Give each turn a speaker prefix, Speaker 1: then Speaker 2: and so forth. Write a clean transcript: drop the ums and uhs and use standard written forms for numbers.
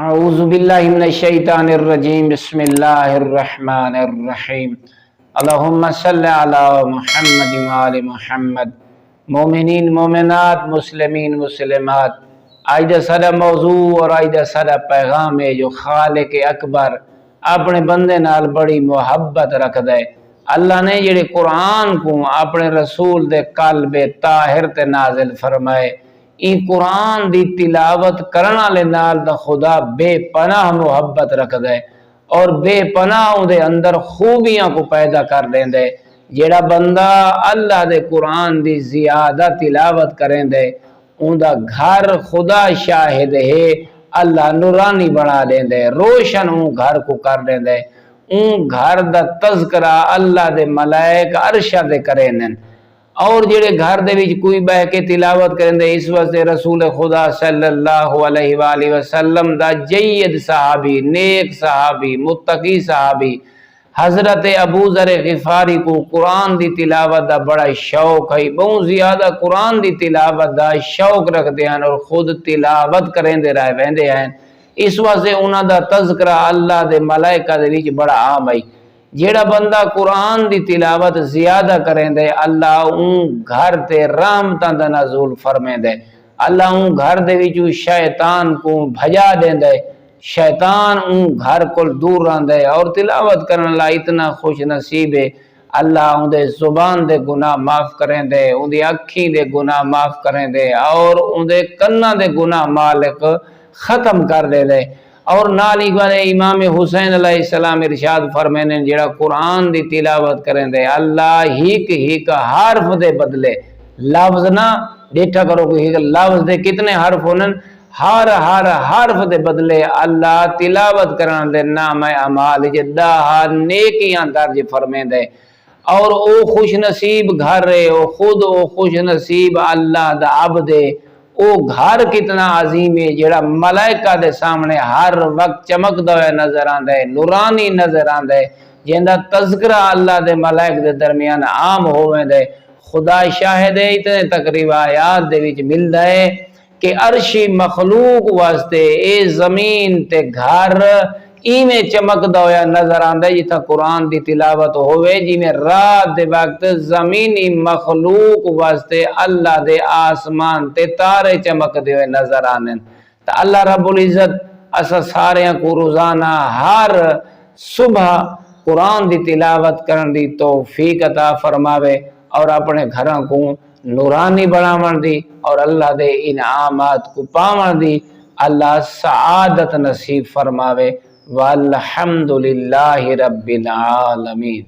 Speaker 1: اعوذ باللہ من الشیطان الرجیم بسم اللہ الرحمن الرحیم اللہم صلی علی محمد وآل محمد۔ مومنین مومنات، مسلمین مسلمات، آج دا سارا موضوع اور آج دا سارا پیغام ہے جو خالق اکبر اپنے بندے نال بڑی محبت رکھ دے۔ اللہ نے جڑے قرآن کو اپنے رسول دے قلب طاہر تے نازل فرمائے، این قرآن دی تلاوت کرنا لے نال دا خدا بے پناہ محبت رکھ دے اور بے پناہ دے اندر خوبیاں کو پیدا کر دیں دے۔ جیڑا بندہ اللہ دے قرآن دی زیادہ تلاوت کریں دے، ان دا گھر خدا شاہد ہے اللہ نورانی بنا دیں دے، روشن ان گھر کو کر دیں دے، ان گھر دا تذکرہ اللہ دے ملائک عرشہ دے کریں دیں۔ اور جڑے گھر دے وچ کوئی بہ کے تلاوت کریں دے، اس واسطے رسول خدا صلی اللہ علیہ وآلہ وسلم دا جید صحابی، نیک صحابی، متقی صحابی حضرت ابو ذر غفاری کو قرآن دی تلاوت دا بڑا شوق ہے، بہت زیادہ قرآن دی تلاوت دا شوق رکھ دے ہیں اور خود تلاوت کریں دے رہے ویندے ہیں۔ اس واسطے انہاں دا تذکرہ اللہ دے ملائکہ دے وچ بڑا عام ہے۔ جیڑا بندہ قرآن دی تلاوت زیادہ کریں دے، اللہ ان گھر تے رحمتاں دا نزول فرمیں دے، اللہ ان گھر دے وچوں شیطان کو بھجا دیں دے، شیطان ان گھر کو دور رہن دے۔ اور تلاوت کرنے اللہ اتنا خوش نصیب ہے، اللہ ان دے زبان دے گناہ معاف کریں دے، ان دے اکھی دے گناہ معاف کریں دے اور ان دے کنہ دے گناہ مالک ختم کر دے دے۔ اور نالی والے امام حسین علیہ السلام ارشاد فرمینے جڑا قرآن دی تلاوت کریں دے، اللہ ہیک حرف دے بدلے، لفظ نہ دیٹھا کرو کہ لفظ دے کتنے حرف ہونے، ہر حرف دے بدلے اللہ تلاوت کرن دے نام اعمال جدہ نیکیاں درج فرمیں دے۔ اور او خوش نصیب گھر ہے، او خود او خوش نصیب اللہ دا عبد ہے، او گھر کتنا عظیم ہے جڑا ملائکہ دے سامنے ہر وقت چمکدا ہویا نظر آندا ہے، نورانی نظر آندا ہے، جیندا تذکرہ اللہ دے ملائک دے درمیان عام ہوویں دے۔ خدا شاہد ہے، اتنے تک روایات دے وچ ملدا ہے کہ عرشی مخلوق واسطے اے زمین تے گھر ایویں چمکدا ہویا نظر آندا ہے جتھا قرآن دی تلاوت ہوئے، جویں رات دے وقت زمینی مخلوق واسطے اللہ دے آسمان تے تارے چمکدے ہوئے نظر آنے۔ تو اللہ رب العزت اسا ساریاں کو روزانہ ہر صبح قرآن دی تلاوت کرن دی توفیق عطا فرماوے اور اپنے گھراں کو نورانی بناون دی اور اللہ دے انعامات کو پاون دی اللہ سعادت نصیب فرماوے۔ والحمدللہ رب العالمین۔